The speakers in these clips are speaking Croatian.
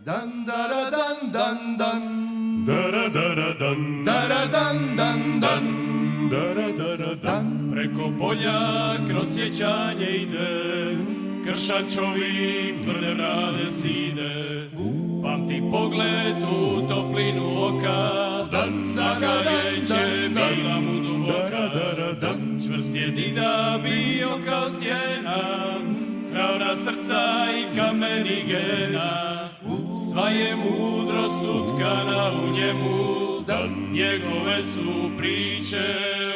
Dan dara dan dan dan. Dara dara dan, Dara dan dan dan. dara dara dan. Preko polja kroz sjećanje ide, kršan čovjek tvrde brade side. Pamti pogled u toplinu oka, zagarjeće bila mu duboka. Čvrst je dida bio kao stjena, hrabra srca i kameni gena. Sva je mudrost utkana u njemu, njegove su priče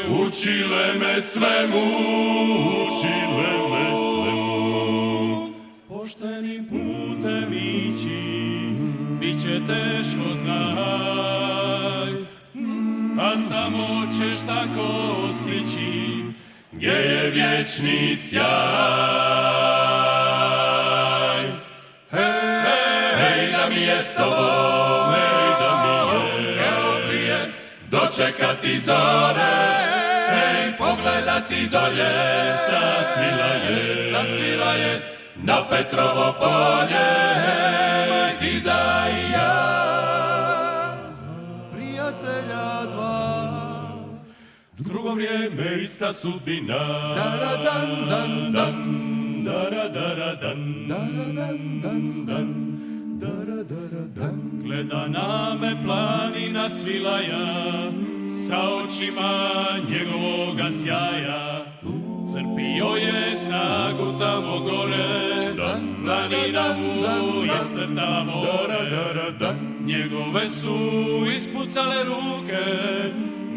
učile me svemu, učile me svemu. Poštenim putem ići, bit će teško znaj, a samo ćeš tako stići gdje je vječni sjaj. Hej, da mi je s tobom, hej, da mi je kao prije dočekati zore, hej, pogledati dolje, sasvila je na Petrovo polje, hej, dida i ja. Prijatelja dva. Drugo vrijeme, ista sudbina. Dara dan dan dan. Dara dara dan, Dara dan dan dan. Dara dara dan. gleda na me planina Svilaja, sa očima njegovoga sjaja. Crpio je snagu tamo gore, planina mu je crtala more. Njegove su ispucale ruke,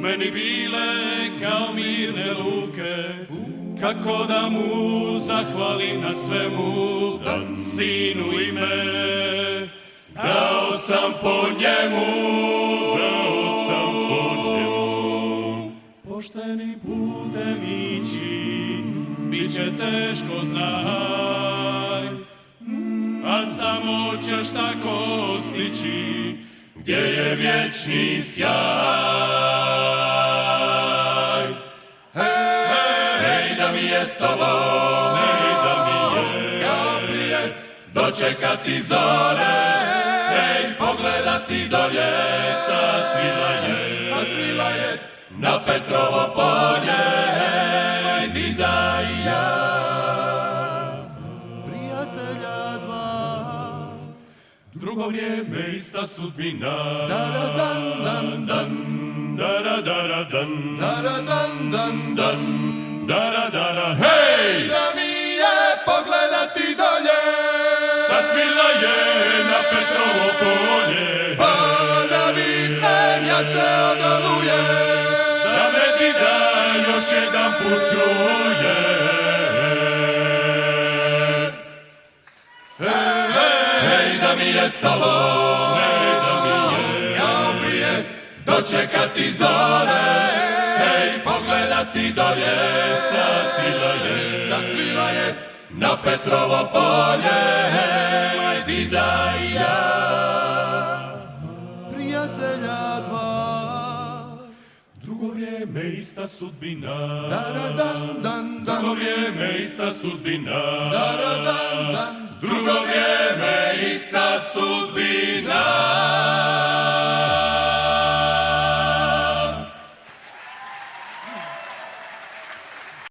meni bile kao mirne luke. Kako da mu zahvalim na svemu, sinu ime, dao sam po njemu, dao sam po njemu. Pošteni putem ići, bit će teško znaj, a samo ćeš tako stići gdje je vječni sjaj. Hej, da mi je s tobom, hej, da mi je kao prije dočekati zore, hej, pogledati dolje, sasvila je na Petrovo polje, hej, dida i ja. Prijatelja dva. Drugo vrijeme, ista sudbina. Dara dan dan dan. Dara dara dan, Dara dan dan dan. dara dara, hej! Da mi je pogledati dolje, Sasvila je na Petrovo polje, pa da vidnem jače od oluje, da me dida još jedan put čuje. Hej, da mi je s tobom, hej, da mi je kao prije dočekati zore, hej, pogledati dolje, sasvila je na Petrovo polje, hej, dida i ja. prijatelja dva. Drugo vrijeme, ista sudbina. Dara dan dan dan. Drugo vrijeme, ista sudbina. Dara dan dan. Drugo vrijeme, ista sudbina.